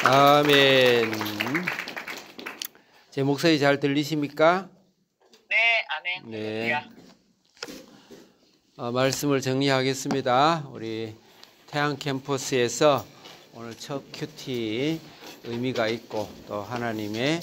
아멘. 제 목소리 잘 들리십니까? 네, 아멘. 네. 할렐루야. 말씀을 정리하겠습니다. 우리 태양 캠퍼스에서 오늘 첫 큐티 의미가 있고 또 하나님의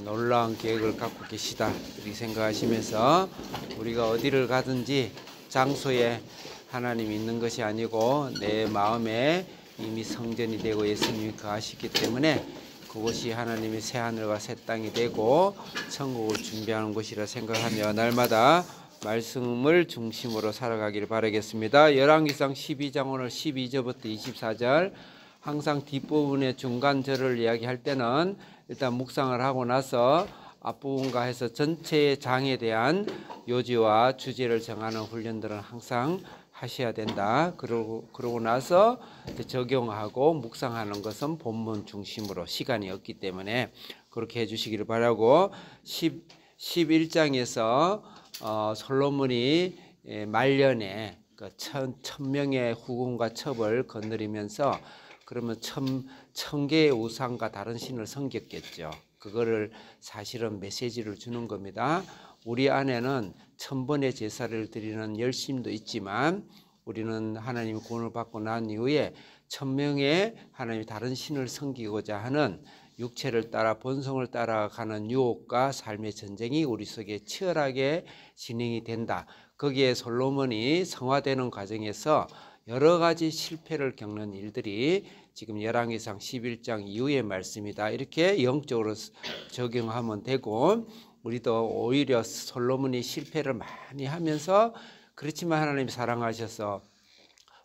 놀라운 계획을 갖고 계시다 이렇게 생각하시면서 우리가 어디를 가든지 장소에 하나님이 있는 것이 아니고 내 마음에 이미 성전이 되고 예수님이 거하시기 때문에 그곳이 하나님의 새하늘과 새 땅이 되고 천국을 준비하는 곳이라 생각하며 날마다 말씀을 중심으로 살아가기를 바라겠습니다. 열왕기상 12장 오늘 12절부터 24절 항상 뒷부분의 중간절을 이야기할 때는 일단 묵상을 하고 나서 앞부분과 해서 전체의 장에 대한 요지와 주제를 정하는 훈련들은 항상 하셔야 된다. 그러고 나서 적용하고 묵상하는 것은 본문 중심으로 시간이 없기 때문에 그렇게 해주시기를 바라고 11장에서 솔로몬이 말년에 그 천명의 후궁과 첩을 거느리면서 그러면 천 개의 우상과 다른 신을 섬겼겠죠. 그거를 사실은 메시지를 주는 겁니다. 우리 안에는 1000번의 제사를 드리는 열심도 있지만 우리는 하나님 구원을 받고 난 이후에 1000명의 하나님이 다른 신을 섬기고자 하는 육체를 따라 본성을 따라가는 유혹과 삶의 전쟁이 우리 속에 치열하게 진행이 된다. 거기에 솔로몬이 성화되는 과정에서 여러 가지 실패를 겪는 일들이 지금 열왕기상 11장 이후의 말씀이다. 이렇게 영적으로 적용하면 되고 우리도 오히려 솔로몬이 실패를 많이 하면서 그렇지만 하나님이 사랑하셔서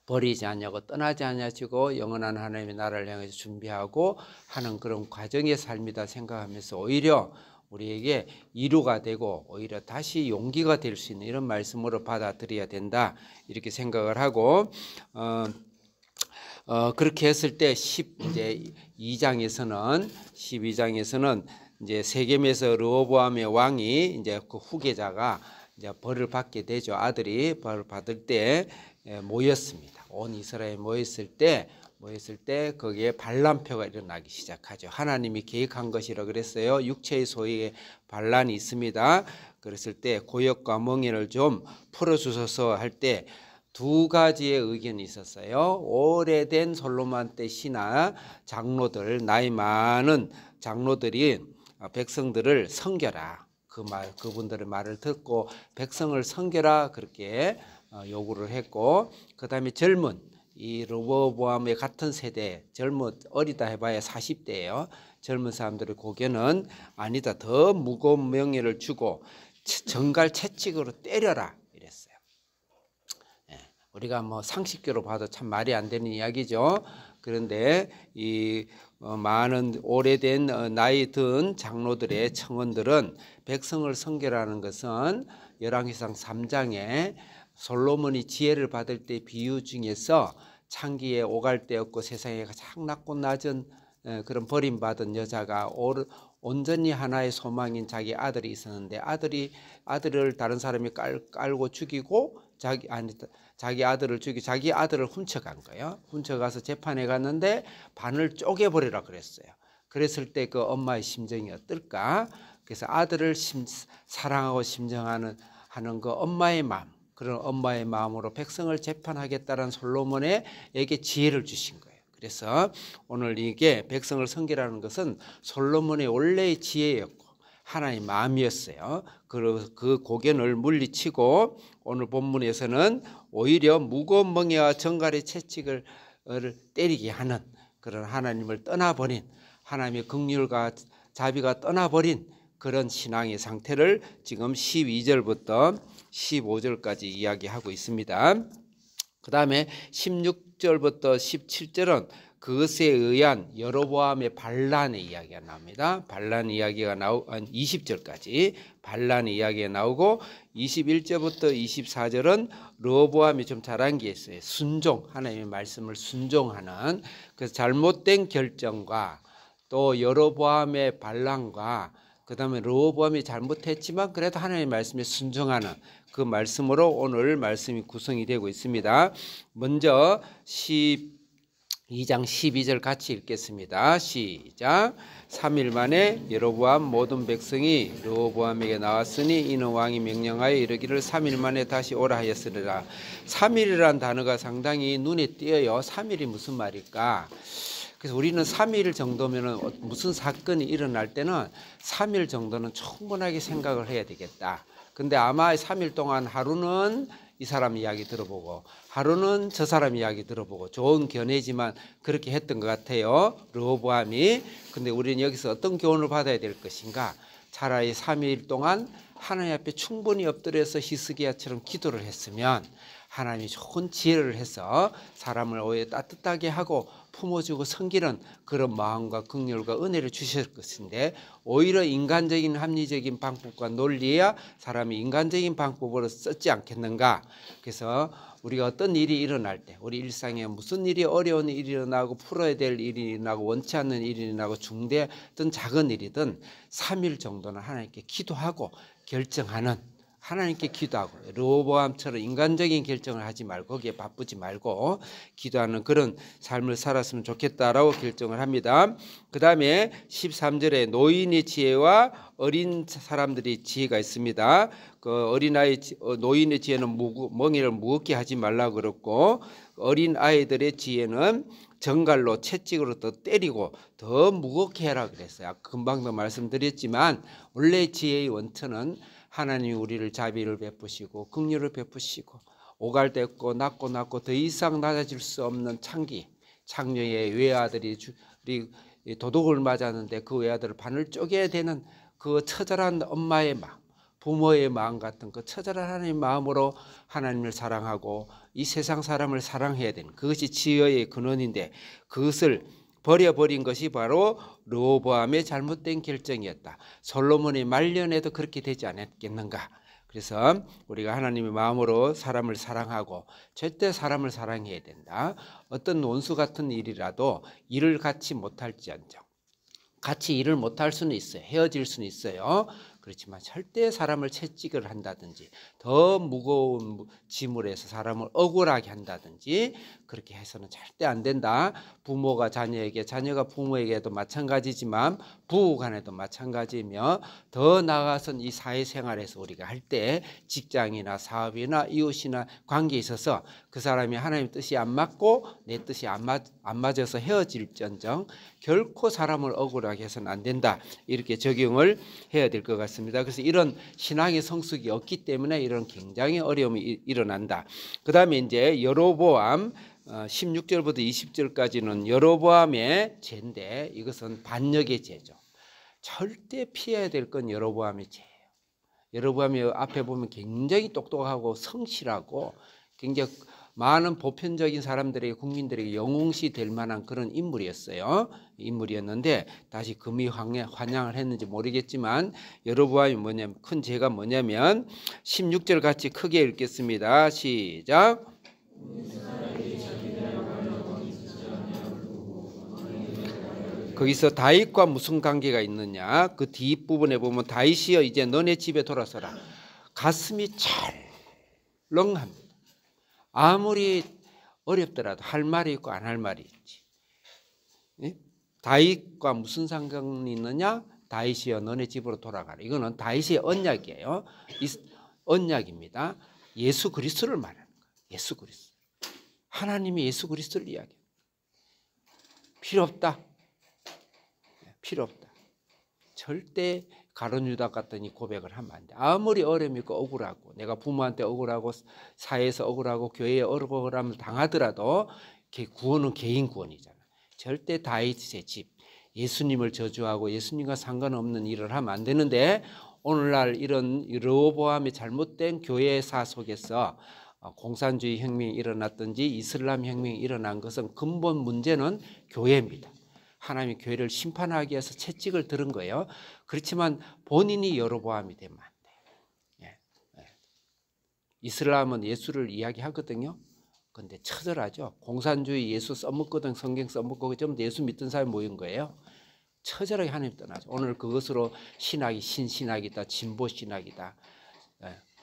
버리지 않냐고 떠나지 않냐시고 영원한 하나님의 나라를 향해서 준비하고 하는 그런 과정의 삶이다 생각하면서 오히려 우리에게 위로가 되고 오히려 다시 용기가 될 수 있는 이런 말씀으로 받아들여야 된다 이렇게 생각을 하고 그렇게 했을 때 12장에서는 이제 세겜에서 르호보암의 왕이 이제 그 후계자가 이제 벌을 받게 되죠. 아들이 벌을 받을 때 모였습니다. 온 이스라엘 모였을 때 거기에 반란표가 일어나기 시작하죠. 하나님이 계획한 것이라 그랬어요. 육체의 소유에 반란이 있습니다. 그랬을 때 고역과 멍에를 좀 풀어주소서 할 때 두 가지의 의견이 있었어요. 오래된 솔로몬 때 신하 장로들, 나이 많은 장로들이 백성들을 섬겨라. 그분들의 말을 듣고 백성을 섬겨라 그렇게 요구를 했고 그 다음에 젊은 이 르호보암의 같은 세대 어리다 해봐야 40대예요. 젊은 사람들의 고견은 아니다. 더 무거운 명예를 주고 정갈 채찍으로 때려라 이랬어요. 우리가 뭐 상식적으로 봐도 참 말이 안 되는 이야기죠. 그런데 이 많은 오래된 나이 든 장로들의 청원들은 백성을 섬기라는 것은 열왕기상 3장에 솔로몬이 지혜를 받을 때 비유 중에서 창기에 오갈 데 없고 세상에 가장 낮고 낮은 그런 버림받은 여자가 온전히 하나의 소망인 자기 아들이 있었는데 아들을 다른 사람이 깔고 죽이고 자기 아들을 죽이고 자기 아들을 훔쳐간 거예요. 훔쳐가서 재판에 갔는데 반을 쪼개버리라 그랬어요. 그랬을 때 그 엄마의 심정이 어떨까? 그래서 아들을 사랑하고 심정하는 그 엄마의 마음, 그런 엄마의 마음으로 백성을 재판하겠다는 솔로몬에게 지혜를 주신 거예요. 그래서 오늘 이게 백성을 섬기라는 것은 솔로몬의 원래의 지혜였고 하나님의 마음이었어요. 그 고견을 물리치고 오늘 본문에서는 오히려 무거운 멍에와 정갈의 채찍을 때리게 하는 그런 하나님을 떠나버린 하나님의 긍휼과 자비가 떠나버린 그런 신앙의 상태를 지금 12절부터 15절까지 이야기하고 있습니다. 그 다음에 16절부터 17절은 그것에 의한 여로보암의 반란의 이야기가 나옵니다. 반란 이야기가 20절까지 반란의 이야기가 나오고 21절부터 24절은 르호보암이 좀 잘한 게 있어요. 하나님의 말씀을 순종하는 그래서 잘못된 결정과 또 여로보암의 반란과 그 다음에 르호보암이 잘못했지만 그래도 하나님의 말씀에 순종하는 그 말씀으로 오늘 말씀이 구성이 되고 있습니다. 먼저 2장 12절 같이 읽겠습니다. 시작. 3일 만에 여로보암 모든 백성이 르호보암에게 나왔으니 이는 왕이 명령하여 이르기를 3일 만에 다시 오라 하였으리라. 3일이란 단어가 상당히 눈에 띄어요. 3일이 무슨 말일까? 그래서 우리는 3일 정도면은 무슨 사건이 일어날 때는 3일 정도는 충분하게 생각을 해야 되겠다. 근데 아마 3일 동안 하루는 이 사람 이야기 들어보고 하루는 저 사람 이야기 들어보고 좋은 견해지만 그렇게 했던 것 같아요. 르호보암이. 근데 우리는 여기서 어떤 교훈을 받아야 될 것인가? 차라리 3일 동안 하나님 앞에 충분히 엎드려서 히스기야처럼 기도를 했으면 하나님이 좋은 지혜를 해서 사람을 오히려 따뜻하게 하고 품어주고 섬기는 그런 마음과 긍휼과 은혜를 주실 것인데 오히려 인간적인 합리적인 방법과 논리야 사람이 인간적인 방법으로 썼지 않겠는가. 그래서 우리가 어떤 일이 일어날 때 우리 일상에 무슨 일이 어려운 일이 일어나고 풀어야 될 일이 일어나고 원치 않는 일이 일어나고 중대든 작은 일이든 3일 정도는 하나님께 기도하고 결정하는 하나님께 기도하고 르호보암처럼 인간적인 결정을 하지 말고 거기에 바쁘지 말고 기도하는 그런 삶을 살았으면 좋겠다라고 결정을 합니다. 그 다음에 13절에 노인의 지혜와 어린 사람들의 지혜가 있습니다. 그 어린아이 노인의 지혜는 멍에를 무겁게 하지 말라고 그랬고 어린 아이들의 지혜는 정갈로 채찍으로 더 때리고 더 무겁게 해라 그랬어요. 금방도 말씀드렸지만 원래 지혜의 원천은 하나님이 우리를 자비를 베푸시고 긍휼을 베푸시고 오갈됐고 낮고 더 이상 낮아질 수 없는 창녀의 외아들이 도둑을 맞았는데 그 외아들을 바늘 쪼개야 되는 그 처절한 엄마의 마음, 부모의 마음 같은 그 처절한 하나님의 마음으로 하나님을 사랑하고 이 세상 사람을 사랑해야 되는 그것이 지혜의 근원인데 그것을 버려버린 것이 바로 르호보암의 잘못된 결정이었다. 솔로몬의 말년에도 그렇게 되지 않았겠는가. 그래서 우리가 하나님의 마음으로 사람을 사랑하고 절대 사람을 사랑해야 된다. 어떤 원수 같은 일이라도 일을 같이 못할지언정 같이 일을 못할 수는 있어요. 헤어질 수는 있어요. 그렇지만 절대 사람을 채찍을 한다든지 더 무거운 짐을 해서 사람을 억울하게 한다든지 그렇게 해서는 절대 안 된다. 부모가 자녀에게 자녀가 부모에게도 마찬가지지만 부부 간에도 마찬가지며 더 나아가서는 이 사회생활에서 우리가 할 때 직장이나 사업이나 이웃이나 관계에 있어서 그 사람이 하나님 뜻이 안 맞고 내 뜻이 안 맞아서 헤어질지언정 결코 사람을 억울하게 해서는 안 된다. 이렇게 적용을 해야 될 것 같습니다. 그래서 이런 신앙의 성숙이 없기 때문에 이런 굉장히 어려움이 일어난다. 그 다음에 이제 여로보암 16절부터 20절까지는 여로보암의 죄인데 이것은 반역의 죄죠. 절대 피해야 될 건 여로보암의 죄예요. 여로보암이 앞에 보면 굉장히 똑똑하고 성실하고 굉장히 많은 보편적인 사람들에게 국민들에게 영웅시 될 만한 그런 인물이었는데 다시 금이 환향을 했는지 모르겠지만 여로보암이 뭐냐면 큰 죄가 뭐냐면 16절 같이 크게 읽겠습니다. 시작. 거기서 다윗과 무슨 관계가 있느냐? 그 뒷부분에 보면 다윗이여 이제 너네 집에 돌아서라. 가슴이 철렁합니다. 아무리 어렵더라도 할 말이 있고 안 할 말이 있지. 다윗과 무슨 상관이 있느냐? 다윗이여 너네 집으로 돌아가라. 이거는 다윗의 언약이에요. 언약입니다. 예수 그리스도를 말하는 거예요. 예수 그리스도. 하나님이 예수 그리스도를 이야기해요. 필요 없다. 필요 없다. 절대 가룟 유다 같은 이 고백을 하면 안 돼. 아무리 어려움이 있고 억울하고 내가 부모한테 억울하고 사회에서 억울하고 교회에 억울함을 당하더라도 구원은 개인 구원이잖아. 절대 다윗의 집 예수님을 저주하고 예수님과 상관없는 일을 하면 안 되는데 오늘날 이런 르호보암의 잘못된 교회사 속에서 공산주의 혁명이 일어났든지 이슬람 혁명이 일어난 것은 근본 문제는 교회입니다. 하나님이 교회를 심판하기 위해서 채찍을 들은 거예요. 그렇지만 본인이 여로보암이 되면 안 돼요. 이슬람은 예수를 이야기하거든요. 근데 처절하죠. 공산주의 예수 써먹거든 성경 써먹고 전부 예수 믿던 사람이 모인 거예요. 처절하게 하나님 떠나죠. 오늘 그것으로 신학이 신신학이다, 진보 신학이다.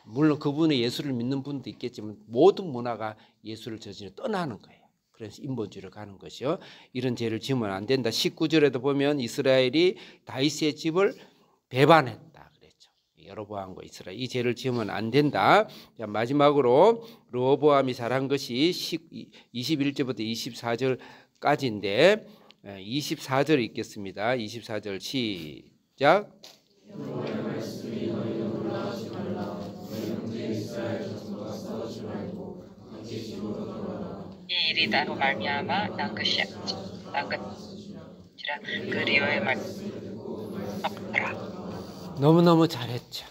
물론 그분의 예수를 믿는 분도 있겠지만 모든 문화가 예수를 저지르 떠나는 거예요. 그래서 인본주의로 가는 것이요. 이런 죄를 지으면 안 된다. 19절에도 보면 이스라엘이 다윗의 집을 배반했다 그랬죠. 여로보암과 이스라엘 이 죄를 지으면 안 된다. 자, 마지막으로 르호보암이 잘한 것이 21절부터 24절까지인데 24절 읽겠습니다. 24절 시작. 이 일이 나로 말미암아 낭긋이라 그리어의 말 없더라. 너무너무 잘했죠.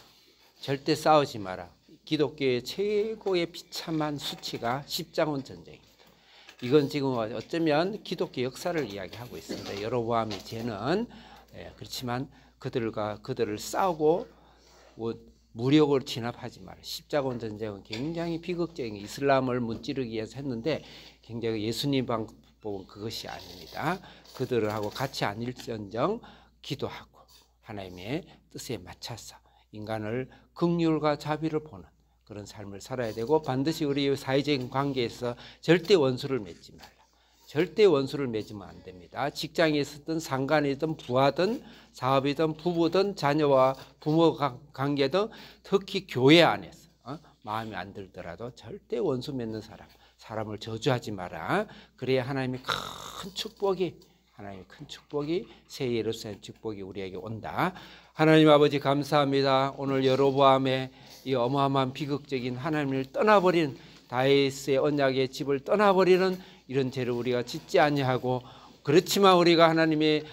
절대 싸우지 마라. 기독교의 최고의 비참한 수치가 십자군 전쟁입니다. 이건 지금 어쩌면 기독교 역사를 이야기하고 있습니다. 여로보암의 죄는 그렇지만 그들을 싸우고 무력으로 진압하지 마라. 십자군 전쟁은 굉장히 비극적인 이슬람을 무찌르기 위해서 했는데 굉장히 예수님 방법은 그것이 아닙니다. 그들하고 같이 아닐전정 기도하고 하나님의 뜻에 맞춰서 인간을 긍휼과 자비를 보는 그런 삶을 살아야 되고 반드시 우리 사회적인 관계에서 절대 원수를 맺지 말라. 절대 원수를 맺으면 안 됩니다. 직장에 있었든 상관이든 부하든 사업이든 부부든 자녀와 부모 관계든 특히 교회 안에서 마음에 안 들더라도 절대 원수 맺는 사람을 저주하지 마라. 그래야 하나님의 큰 축복이 새 예루살렘 축복이 우리에게 온다. 하나님 아버지 감사합니다. 오늘 여로보암의 이 어마어마한 비극적인 하나님을 떠나버린 다윗의 언약의 집을 떠나버리는 이런 죄를 우리가 짓지 아니하고 그렇지만 우리가 하나님의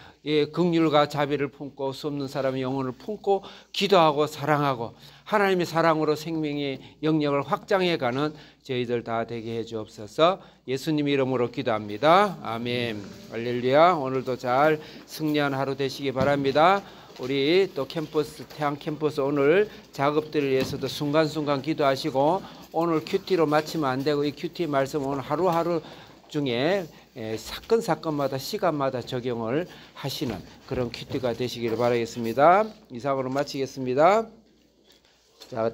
긍휼과 자비를 품고 수 없는 사람의 영혼을 품고 기도하고 사랑하고 하나님의 사랑으로 생명의 영역을 확장해가는 저희들 다 되게 해 주옵소서. 예수님 이름으로 기도합니다. 아멘. 할렐루야. 오늘도 잘 승리한 하루 되시기 바랍니다. 우리 또 태양 캠퍼스 오늘 작업들을 위해서도 순간순간 기도하시고 오늘 큐티로 마치면 안 되고 이 큐티 말씀 오늘 하루하루 중에 사건마다 시간마다 적용을 하시는 그런 큐티가 되시기를 바라겠습니다. 이상으로 마치겠습니다. 자,